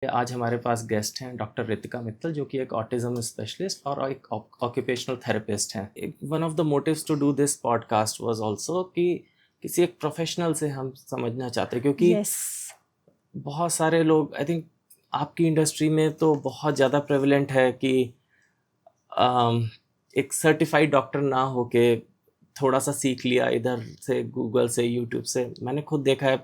आज हमारे पास गेस्ट हैं डॉक्टर रितिका मित्तल, जो कि एक ऑटिज्म स्पेशलिस्ट और एक ऑक्यूपेशनल थेरेपिस्ट हैं। One of the motives to do this podcast was also कि किसी एक प्रोफेशनल से हम समझना चाहते हैं, क्योंकि बहुत सारे लोग, आई थिंक आपकी इंडस्ट्री में तो बहुत ज़्यादा प्रेवलेंट है कि एक सर्टिफाइड डॉक्टर ना होके थोड़ा सा सीख लिया इधर से, गूगल से, यूट्यूब से। मैंने खुद देखा है,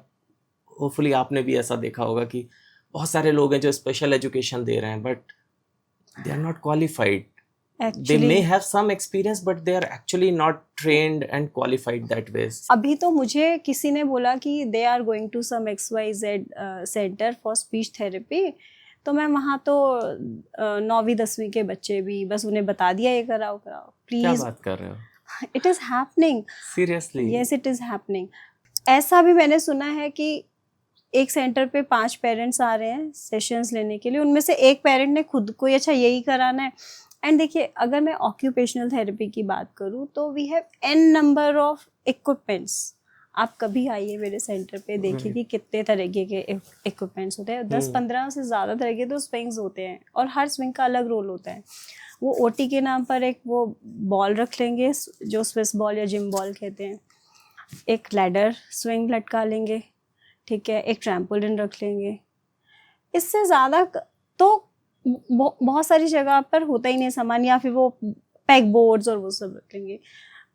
होपफुली आपने भी ऐसा देखा होगा कि बहुत सारे लोग हैं जो स्पेशल एजुकेशन दे रहे हैं, but they are not qualified. They may have some experience, but they are actually not trained and qualified that way. अभी तो मुझे किसी ने बोला कि they are going to some XYZ center for speech therapy, तो मैं वहाँ तो 9वीं 10वीं के बच्चे भी बस उन्हें बता दिया ये कराओ प्लीज. क्या बात कर रहे हो? It is happening. Seriously? Yes, it is happening. ऐसा भी मैंने सुना है कि एक सेंटर पे 5 पेरेंट्स आ रहे हैं सेशंस लेने के लिए, उनमें से एक पेरेंट ने खुद को अच्छा यही कराना है. एंड देखिए, अगर मैं ऑक्यूपेशनल थेरेपी की बात करूँ तो we have n number of equipments. आप कभी आइए मेरे सेंटर पे, देखिए कि कितने तरीके के इक्विपमेंट्स होते हैं. 10-15 से ज़्यादा तरह के तो स्विंग्स होते हैं और हर स्विंग का अलग रोल होता है. वो ओटी के नाम पर एक वो बॉल रख लेंगे जो स्विस बॉल या जिम बॉल कहते हैं, एक लैडर स्विंग लटका लेंगे, ठीक है, एक ट्रैम्पोलिन रख लेंगे. इससे ज़्यादा तो बहुत सारी जगह पर होता ही नहीं सामान, या फिर वो पैक बोर्ड्स और वो सब रख लेंगे.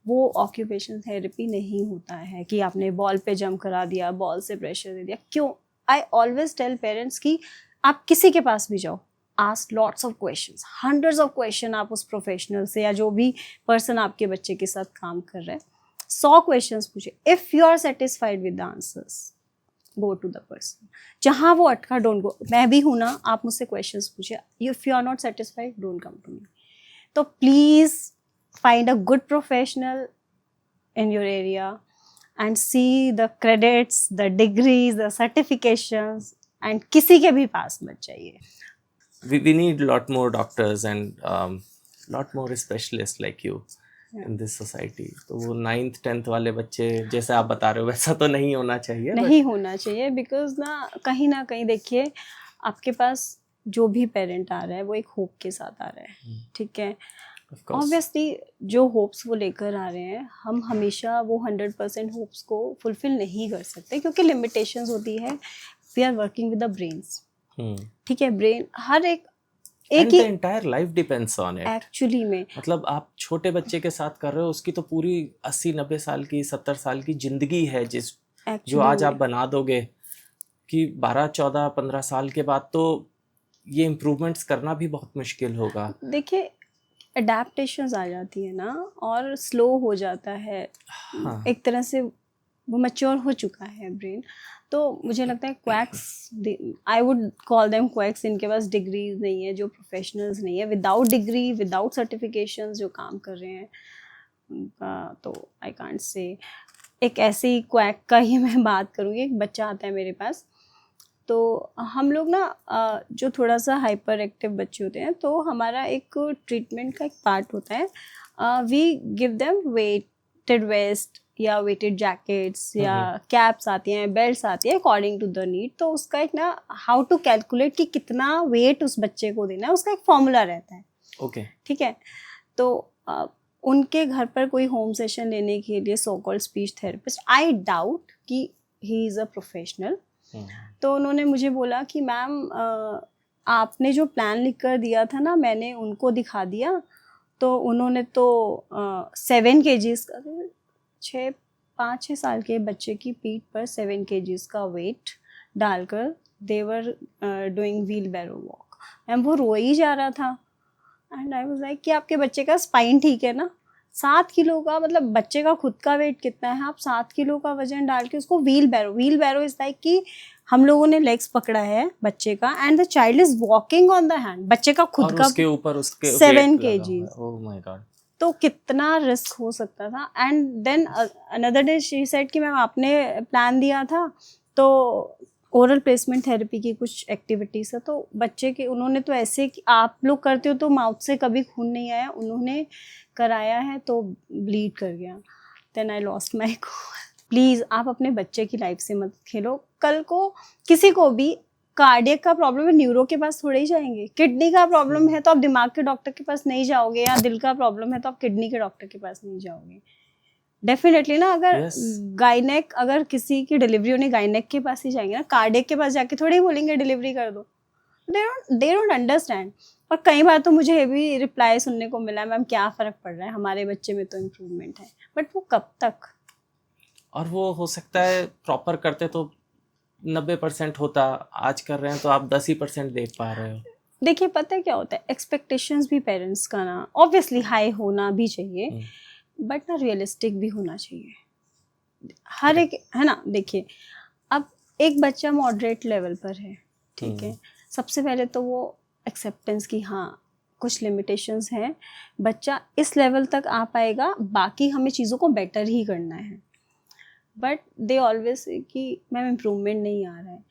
वो ऑक्यूपेशन थेरेपी नहीं होता है कि आपने बॉल पे जंप करा दिया, बॉल से प्रेशर दे दिया. क्यों? आई ऑलवेज टेल पेरेंट्स कि आप किसी के पास भी जाओ, ask lots of questions, hundreds of question आप उस प्रोफेशनल से या जो भी पर्सन आपके बच्चे के साथ काम कर रहे हैं 100 क्वेश्चंस पूछे. If you are satisfied with the answers, go to the person. जहाँ वो अटका, डोंट गो. मैं भी हूँ ना, आप मुझसे क्वेश्चंस पूछे. If you are not satisfied, don't come to me. तो please find a good professional in your area and see the credits, the degrees, the certifications, and किसी के भी पास मत जाइए. We need lot more doctors and lot more specialists like you in this society. तो वो 9th 10th वाले बच्चे जैसे आप बता रहे हो वैसा तो नहीं होना चाहिए. नहीं होना चाहिए, बिकॉज ना कहीं देखिए, आपके पास जो भी पेरेंट आ रहा है वो एक होप के साथ आ रहा है, ठीक है. ऑब्वियसली जो होप्स वो लेकर आ रहे हैं, हम हमेशा वो 100% होप्स को फुलफिल नहीं कर सकते, क्योंकि लिमिटेशंस होती है. We are working with the brains, ठीक है. ब्रेन हर एक And the entire life depends on it. Actually में मतलब आप छोटे बच्चे के साथ कर रहे हो, उसकी तो पूरी 80-90 साल की, 70 साल की जिंदगी है जो आज आप बना दोगे कि 12-14-15 साल के बाद तो ये इम्प्रूवमेंट्स करना भी बहुत मुश्किल होगा. देखिए, अडेप्टेशंस आ जाती है ना, और स्लो हो जाता है. हाँ. एक तरह से वो मैच्योर हो चुका है ब्रेन. तो मुझे लगता है quacks, I would call them quacks, इनके पास डिग्रीज नहीं है, जो प्रोफेशनल्स नहीं है, विदाउट डिग्री, विदाउट सर्टिफिकेशंस जो काम कर रहे हैं उनका तो आई कांट से. एक ऐसे ही क्वैक का ही मैं बात करूँगी. एक बच्चा आता है मेरे पास, तो हम लोग ना जो थोड़ा सा हाइपर एक्टिव बच्चे होते हैं, तो हमारा एक ट्रीटमेंट का एक पार्ट होता है, we give them weighted vest या वेटेड जैकेट्स या कैप्स आती हैं, बेल्ट्स आती हैं अकॉर्डिंग टू द नीड. तो उसका एक ना हाउ टू कैलकुलेट कि कितना वेट उस बच्चे को देना है, उसका एक फॉर्मूला रहता है. ओके, ठीक है. तो उनके घर पर कोई होम सेशन लेने के लिए so called speech therapist, I doubt कि ही इज़ अ प्रोफेशनल. तो उन्होंने मुझे बोला कि मैम आपने जो प्लान लिख कर दिया था ना, मैंने उनको दिखा दिया, तो उन्होंने तो 7 kgs का, 5-6 साल के बच्चे की पीठ पर 7 kgs का वेट डालकर देवर डूइंग व्हील बैरो वॉक. मैम वो रो ही जा रहा था. एंड आई वाज लाइक कि आपके बच्चे का स्पाइन ठीक है ना? 7 किलो का, मतलब बच्चे का खुद का वेट कितना है, आप 7 किलो का वजन डाल के उसको व्हील बैरो इज लाइक कि हम लोगों ने लेग्स पकड़ा है बच्चे का and the child is walking on the hand. बच्चे का खुद का उसके ऊपर उसके 7 kgs. Oh my God. तो कितना रिस्क हो सकता था. And then another day she said कि मैम आपने प्लान दिया था तो ओरल प्लेसमेंट थेरेपी की कुछ एक्टिविटीज़ है, तो बच्चे के उन्होंने तो ऐसे कि आप लोग करते हो तो माउथ से कभी खून नहीं आया, उन्होंने कराया है तो ब्लीड कर गया. Then I lost my cool. Please आप अपने बच्चे की लाइफ से मत खेलो. कल को किसी को भी कार्डियक का प्रॉब्लम है, न्यूरो के पास थोड़े ही जाएंगे। किडनी का प्रॉब्लम है तो आप दिमाग के डॉक्टर के पास नहीं जाओगे, या दिल का प्रॉब्लम है तो आप किडनी के डॉक्टर के पास नहीं जाओगे। डेफिनेटली ना, अगर Yes. गायनेक, अगर किसी की डिलीवरी होने गायनेक के पास ही जाएंगे ना, कार्डियक के पास जाके थोड़ी बोलेंगे डिलीवरी कर दो। They don't understand. और कई बार तो मुझे ये भी रिप्लाई सुनने को मिला है, मैम क्या फ़र्क पड़ रहा है, हमारे बच्चे में तो इम्प्रूवमेंट है। बट वो कब तक? और वो हो सकता है प्रॉपर करते तो 90% होता, आज कर रहे हैं तो आप 10% देख पा रहे हो। देखिए पता है क्या होता है, एक्सपेक्टेशंस भी पेरेंट्स का ना ऑब्वियसली हाई होना भी चाहिए, बट ना रियलिस्टिक भी होना चाहिए हर एक, है ना। देखिए अब एक बच्चा मॉडरेट लेवल पर है, ठीक है, सबसे पहले तो वो एक्सेप्टेंस की हाँ कुछ लिमिटेशंस हैं, बच्चा इस लेवल तक आ पाएगा, बाकी हमें चीज़ों को बेटर ही करना है। बट दे ऑलवेज कि मैम इम्प्रूवमेंट नहीं आ रहा है।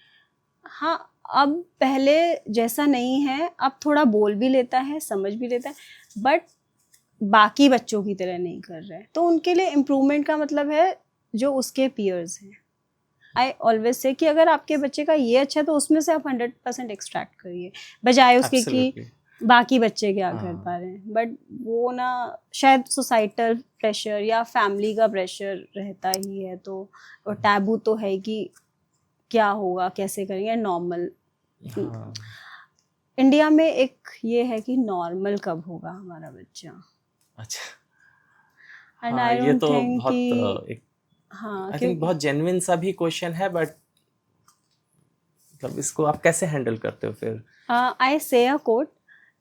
हाँ, अब पहले जैसा नहीं है, अब थोड़ा बोल भी लेता है, समझ भी लेता है, बट बाकी बच्चों की तरह नहीं कर रहा है। तो उनके लिए इम्प्रूवमेंट का मतलब है जो उसके पीयर्स हैं। आई ऑलवेज से कि अगर आपके बच्चे का ये अच्छा है तो उसमें से आप 100% एक्सट्रैक्ट करिए, बजाय उसके कि बाकी बच्चे क्या कर पा रहे हैं। बट वो ना शायद सोसाइटल प्रेशर या फैमिली का प्रेशर रहता ही है, तो और टैबू तो है कि क्या होगा, कैसे करेंगे, नॉर्मल। इंडिया में एक ये है कि नॉर्मल कब होगा हमारा बच्चा। अच्छा, एंड आई ये डोंट तो थिंक बहुत कि हाँ, आई थिंक बहुत जेन्युइन सा भी क्वेश्चन है, बट मतलब इसको आप कैसे हैंडल करते हो फिर? आई से अ कोट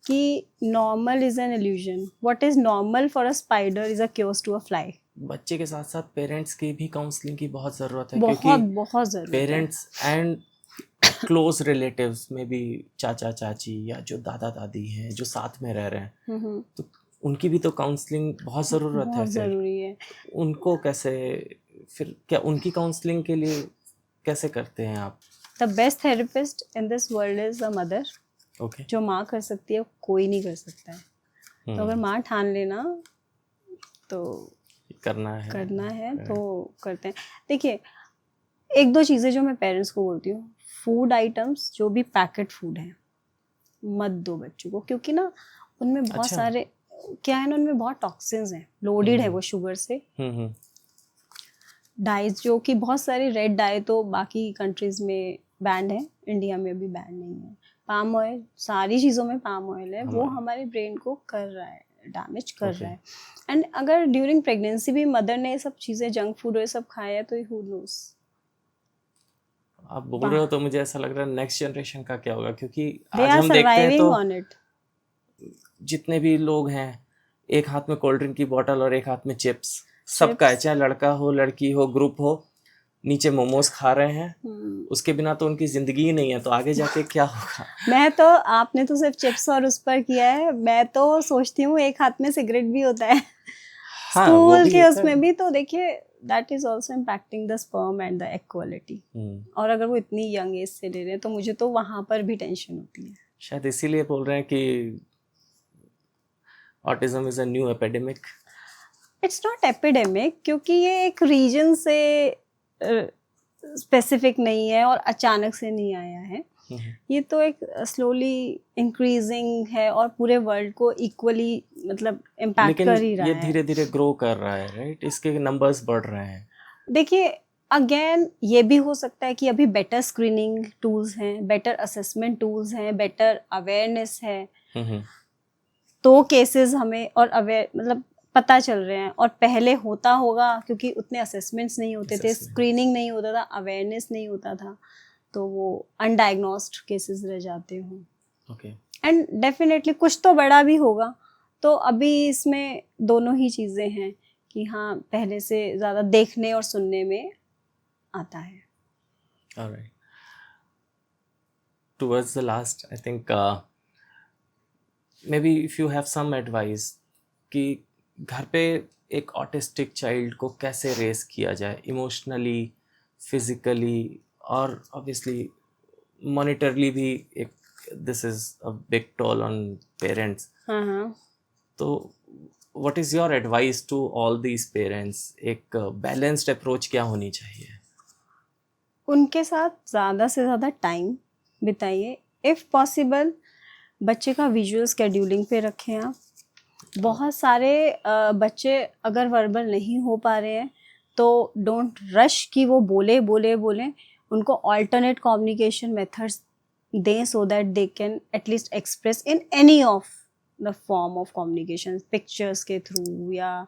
कि normal is an illusion, what is normal for a spider is a क्योर्स टू अ फ्लाई। बच्चे के साथ साथ पेरेंट्स की भी काउंसलिंग की बहुत ज़रूरत है, बहुत क्योंकि बहुत ज़रूरत है। पेरेंट्स एंड क्लोज रिलेटिव्स में भी चाचा चाची या जो दादा दादी हैं जो साथ में रह रहे हैं, तो उनकी भी तो काउंसलिंग बहुत ज़रूरत है। बहुत ज़रूरी है। उनको कैसे, फिर क्या उनकी काउंसलिंग के लिए कैसे करते हैं आप? The best therapist in this world is a mother. Okay, जो माँ कर सकती है कोई नहीं कर सकता है। तो अगर माँ ठान लेना तो करना है तो करते हैं। देखिए एक दो चीज़ें जो मैं पेरेंट्स को बोलती हूँ, फूड आइटम्स जो भी पैकेट फूड है मत दो बच्चों को, क्योंकि ना उनमें बहुत सारे क्या है ना, उनमें बहुत टॉक्सिन्स हैं, लोडेड है वो शुगर से। डाइज जो कि बहुत सारे रेड डाई तो बाकी कंट्रीज में बैंड है, इंडिया में अभी बैंड नहीं है। पाम ऑयल, सारी चीज़ों में पाम ऑयल है, वो हमारे ब्रेन को कर रहा है, डैमेज कर रहा है। एंड अगर ड्यूरिंग प्रेगनेंसी भी मदर ने ये सब चीज़ें, जंक फूड ये सब खाया है, तो हू नोस। आप बोल रहे हो तो मुझे ऐसा लग रहा है नेक्स्ट जनरेशन का क्या होगा, क्योंकि They आज are हम देखते हैं surviving तो on it. जितने भी लोग हैं, एक हाथ में कोल्ड ड्रिंक की बोतल और एक हाथ में चिप्स, सबका है, चाहे लड़का हो लड़की हो ग्रुप हो, नीचे मोमोज खा रहे हैं। उसके बिना तो उनकी जिंदगी ही नहीं है, तो आगे जाके क्या होगा? मैं तो, आपने तो सिर्फ चिप्स और उस पर किया है, मैं तो सोचती हूँ एक हाथ में सिगरेट भी होता है। हाँ, वो स्कूल भी के होता उसमें है। भी तो देखिए that is also impacting the sperm and the egg quality. और अगर वो इतनी यंग एज से ले रहे हैं तो मुझे तो वहां पर भी टेंशन होती है। शायद इसीलिए बोल रहे हैं कि autism is a new epidemic. It's not epidemic, क्योंकि ये एक रीजन से स्पेसिफिक नहीं है और अचानक से नहीं आया है। ये तो एक स्लोली इंक्रीजिंग है और पूरे वर्ल्ड को इक्वली मतलब इम्पैक्ट कर ही रहा है। ये धीरे धीरे ग्रो कर रहा है, राइट? इसके नंबर्स बढ़ रहे हैं। देखिए अगेन ये भी हो सकता है कि अभी बेटर स्क्रीनिंग टूल्स हैं, बेटर असेसमेंट टूल्स हैं, बेटर अवेयरनेस है, तो केसेस हमें और अवेयर मतलब पता चल रहे हैं। और पहले होता होगा क्योंकि उतने असेसमेंट्स नहीं होते थे, स्क्रीनिंग नहीं होता था, अवेयरनेस नहीं होता था, तो वो अनडायग्नोस्ड केसेस रह जाते हों। एंड डेफिनेटली कुछ तो बड़ा भी होगा। तो अभी इसमें दोनों ही चीज़ें हैं कि हाँ पहले से ज़्यादा देखने और सुनने में आता है। Alright. Towards the last, I think maybe if you have some advice कि घर पे एक ऑटिस्टिक चाइल्ड को कैसे रेस किया जाए, इमोशनली, फिजिकली और ऑब्वियसली मॉनिटरली भी। एक this is a big toll on parents. तो what is your advice to all these parents? एक बैलेंस्ड अप्रोच क्या होनी चाहिए? उनके साथ ज़्यादा से ज़्यादा टाइम बिताइए। इफ़ पॉसिबल बच्चे का विजुअल स्केड्यूलिंग पे रखें आप। बहुत सारे बच्चे अगर वर्बल नहीं हो पा रहे हैं तो डोंट रश कि वो बोले बोले बोले, उनको ऑल्टरनेट कम्युनिकेशन मेथड्स दें so that they can at least express in any of the form of communication, pictures के थ्रू या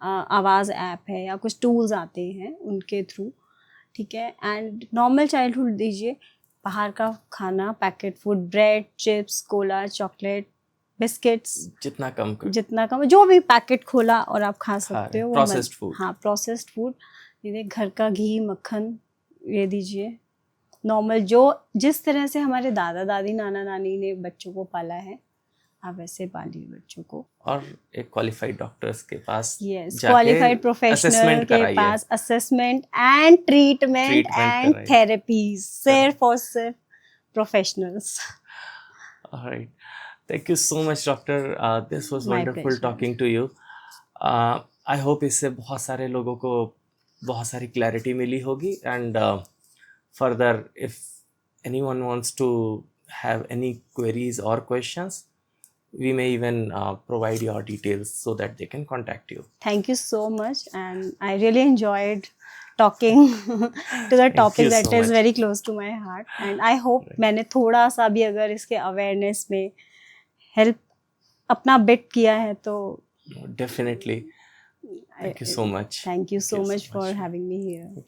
आवाज़ ऐप है या कुछ टूल्स आते हैं उनके थ्रू, ठीक है। एंड नॉर्मल चाइल्डहुड दीजिए, बाहर का खाना, packet food, bread, chips, Cola, chocolate, biscuits, जितना कम कर, जितना कम, जो भी पैकेट खोला और आप खा सकते हो वो प्रोसेस्ड फूड, हाँ प्रोसेस्ड फूड, ये घर का घी मक्खन ये दीजिए। नॉर्मल जो जिस तरह से हमारे दादा दादी नाना नानी ने बच्चों को पाला है, आप वैसे पालिए बच्चों को। और एक क्वालिफाइड डॉक्टर्स के पास यस, जाके क्वालिफाइड प्रोफेशनल assessment के कराइए। पास assessment and treatment Treatment and कराइए। थेरेपीज सिर्फ और सिर्फ professionals. Alright. Thank you so much, doctor. This was My wonderful pleasure. talking to you. I hope इससे बहुत सारे लोगों को बहुत सारी clarity मिली होगी, and further if anyone wants to have any queries or questions, we may even provide your details so that they can contact you. Thank you so much, and I really enjoyed talking to the topic you that so is much. very close to my heart, and I hope Right. मैंने थोड़ा सा भी अगर इसके awareness में help अपना bit किया है तो Definitely. Thank you so much. Thank you so Thank you much so for much. having me here.